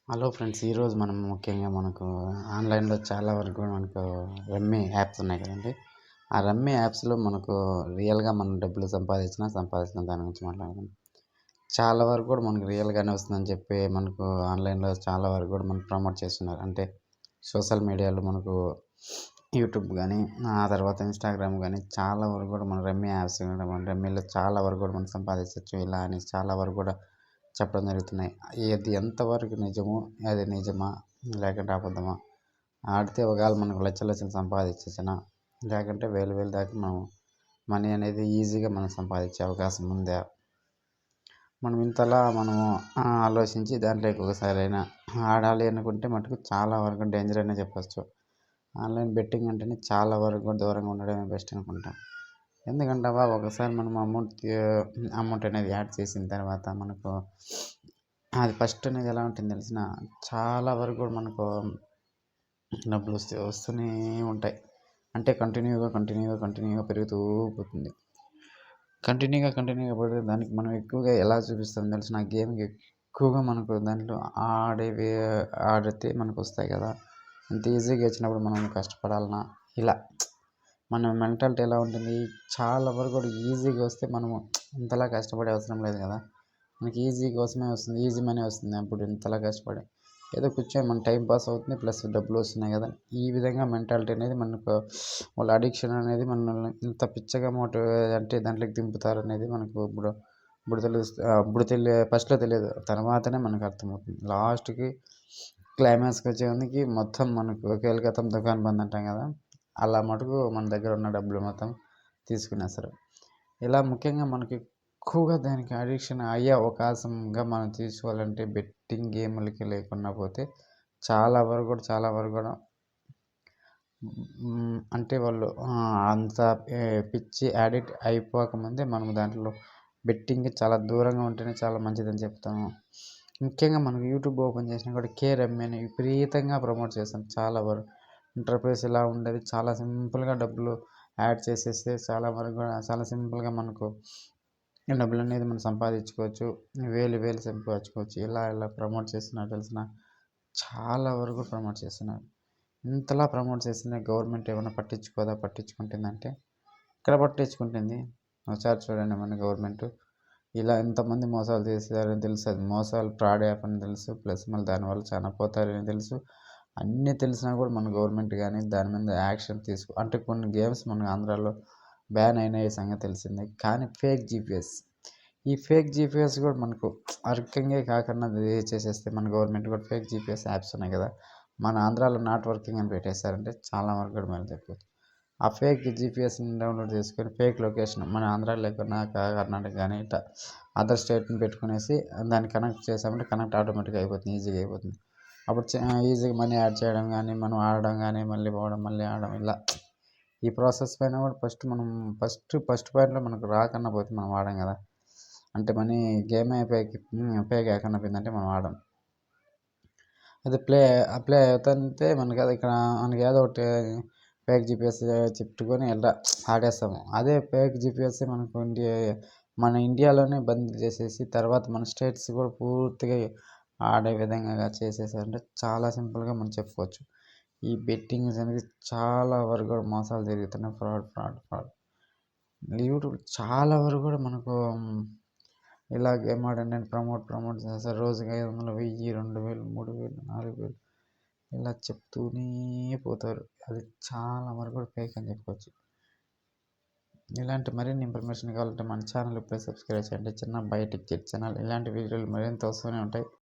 Hello friends, ఈరోజు మనం ముఖ్యంగా మనకు ఆన్లైన్లో చాలా వరకు మనకు రమ్మీ యాప్స్ ఉన్నాయి కదండి. ఆ రమ్మీ యాప్స్లో మనకు రియల్గా మనం డబ్బులు సంపాదించిన దాని గురించి మాట్లాడదాం. చాలా వరకు కూడా మనకు రియల్గానే వస్తుందని చెప్పి మనకు ఆన్లైన్లో చాలా వరకు కూడా మనకు ప్రమోట్ చేస్తున్నారు. అంటే సోషల్ మీడియాలో మనకు యూట్యూబ్ కానీ, ఆ తర్వాత ఇన్స్టాగ్రామ్ కానీ చాలా వరకు కూడా మన రమ్మీ యాప్స్ మన రమ్మీలో చాలా వరకు కూడా మనం సంపాదించవచ్చు ఇలా అని చాలా వరకు కూడా చెప్పడం జరుగుతున్నాయి. ఇది ఎంతవరకు నిజమో, అది నిజమా లేకుంటే అబద్ధమా? ఆడితే ఒకవేళ మనకు లక్షలు లక్షలు సంపాదించవచ్చునా? లేకుంటే వేలు వేలు దాకా మనం మనీ అనేది ఈజీగా మనం సంపాదించే అవకాశం ఉందా? మనం ఇంతలా మనము ఆలోచించి దాంట్లోకి ఒకసారైనా ఆడాలి అనుకుంటే మటుకు చాలా వరకు డేంజర్ అనే చెప్పొచ్చు. ఆన్లైన్ బెట్టింగ్ అంటేనే చాలా వరకు కూడా దూరంగా ఉండడమే బెస్ట్ అనుకుంటా. ఎందుకంటే ఒకసారి మనం అమౌంట్ అనేది యాడ్ చేసిన తర్వాత మనకు అది ఫస్ట్ అనేది ఎలా ఉంటుంది తెలిసిన చాలా వరకు కూడా మనకు డబ్బులు వస్తూనే ఉంటాయి. అంటే కంటిన్యూగా పెరుగుతూ పోతుంది. కంటిన్యూగా పడితే దానికి మనం ఎక్కువగా ఎలా చూపిస్తాం తెలిసిన గేమ్కి ఎక్కువగా మనకు దాంట్లో ఆడితే మనకు వస్తాయి కదా. అంత ఈజీగా వచ్చినప్పుడు మనం కష్టపడాలన్నా ఇలా మన మెంటాలిటీ ఎలా ఉంటుంది, చాలా వరకు కూడా ఈజీగా వస్తే మనము ఇంతలా కష్టపడే అవసరం లేదు కదా. మనకి ఈజీ కోసమే వస్తుంది, ఈజీ మనీ వస్తుంది. అప్పుడు ఇంతలా కష్టపడి ఏదో కూర్చొని మన టైం పాస్ అవుతుంది, ప్లస్ డబ్బులు వస్తున్నాయి కదా. ఈ విధంగా మెంటాలిటీ అనేది మనకు వాళ్ళ అడిక్షన్ అనేది మనల్ని ఇంత పిచ్చగా అంటే దాంట్లోకి దింపుతారు అనేది మనకు ఇప్పుడు తెలుస్తుంది. ఫస్ట్లో తెలియదు, తర్వాతనే మనకు అర్థమవుతుంది. లాస్ట్కి క్లైమాక్స్కి వచ్చేందుకు మొత్తం మనకు కేల్కతం దుకాణం బంద్ అంటాం కదా, అలా మటుకు మన దగ్గర ఉన్న డబ్బులు మొత్తం తీసుకునేస్తారు. ఇలా ముఖ్యంగా మనకి ఎక్కువగా దానికి అడిక్షన్ అయ్యే అవకాశంగా మనం తీసుకోవాలంటే బెట్టింగ్ గేములకి లేకుండా పోతే చాలా వరకు కూడా అంటే వాళ్ళు అంత పిచ్చి అడిక్ట్ అయిపోకముందే మనం దాంట్లో బెట్టింగ్కి చాలా దూరంగా ఉంటేనే చాలా మంచిదని చెప్తాము. ముఖ్యంగా మనకు యూట్యూబ్ ఓపెన్ చేసినా కూడా రమ్మీ అని విపరీతంగా ప్రమోట్ చేస్తాం. చాలా వరకు ఇంటర్ఫేస్ ఇలా ఉండేది, చాలా సింపుల్గా డబ్బులు యాడ్ చేసేస్తే చాలా వరకు కూడా చాలా సింపుల్గా మనకు డబ్బులు అనేది మనం సంపాదించుకోవచ్చు. వేలు సంపాదించుకోవచ్చు. ఇలా ప్రమోట్ చేస్తున్నారు తెలిసిన చాలా వరకు ప్రమోట్ చేస్తున్నారు. ఇంతలా ప్రమోట్ చేస్తున్న గవర్నమెంట్ ఏమైనా పట్టించుకుంటుందంటే ఇక్కడ పట్టించుకుంటుంది. ఒకసారి చూడండి, మన గవర్నమెంట్ ఇలా ఎంతమంది మోసాలు చేస్తారని తెలుసు, అది మోసాలు ఫ్రాడ్ యాప్ అని తెలుసు, ప్లస్ మళ్ళీ దానివల్ల చాలా పోతారని తెలుసు. అన్నీ తెలిసినా కూడా మన గవర్నమెంట్ కానీ దాని మీద యాక్షన్ అంటే కొన్ని గేమ్స్ మన ఆంధ్రాలో బ్యాన్ అయినాయి సంగతి తెలిసిందే. కానీ ఈ ఫేక్ జీపీఎస్ కూడా మనకు వర్కింగే కాకుండా చేసేస్తే మన గవర్నమెంట్ కూడా ఫేక్ జీపీఎస్ యాప్స్ ఉన్నాయి కదా, మన ఆంధ్రాలో నాట్ వర్కింగ్ అని పెట్టేశారంటే చాలా వరకు కూడా మనం తగ్గిపోతుంది. ఆ ఫేక్ జీపీఎస్ని డౌన్లోడ్ చేసుకొని ఫేక్ లొకేషన్ మన ఆంధ్ర లేకుండా కర్ణాటక కానీ ఇట్లా అదర్ స్టేట్ని పెట్టుకునేసి దాన్ని కనెక్ట్ చేసామంటే కనెక్ట్ ఆటోమేటిక్గా అయిపోతుంది, ఈజీగా అయిపోతుంది. అప్పుడు ఈజీగా మనీ యాడ్ చేయడం కానీ, మనం ఆడడం కానీ, మళ్ళీ పోవడం మళ్ళీ ఆడడం ఇలా ఈ ప్రాసెస్ పైన కూడా ఫస్ట్ పాయింట్లో మనకు రాకన్నా పోతే మనం ఆడం కదా. అంటే మనీ గేమ్ పే కాకుండా పోయిందంటే మనం ఆడం. అది అప్లై అవుతుంటే మనకి అది ఇక్కడ మనకి ఏదో ఒకటి ఫేక్ జీపీఎస్ చెప్పుకొని ఇలా ఆడేస్తాము. అదే ఫేక్ జీపీఎస్ మన ఇండియాలోనే బంద్ చేసేసి తర్వాత మన స్టేట్స్ కూడా పూర్తిగా ఆడే విధంగా చేసేసారంటే చాలా సింపుల్గా మనం చెప్పుకోవచ్చు. ఈ బెట్టింగ్స్ అనేది చాలా వరకు కూడా మోసాలు జరుగుతున్నాయి. ఫ్రాడ్ యూట్యూబ్ చాలా వరకు కూడా మనకు ఇలా గేమ్ ఆడండి అని ప్రమోట్ చేస్తారు. రోజుకి 500, 1000, 2000, 3000, 4000 ఇలా చెప్తూనే పోతారు. అది చాలా వరకు కూడా ఫేక్ అని చెప్పుకోవచ్చు. ఇలాంటి మరిన్ని ఇన్ఫర్మేషన్ కావాలంటే మన ఛానల్ ఇప్పుడే సబ్స్క్రైబ్ చేయండి. చిన్న బయోటెక్ ఛానల్. ఇలాంటి వీడియోలు మరింత వస్తూనే ఉంటాయి.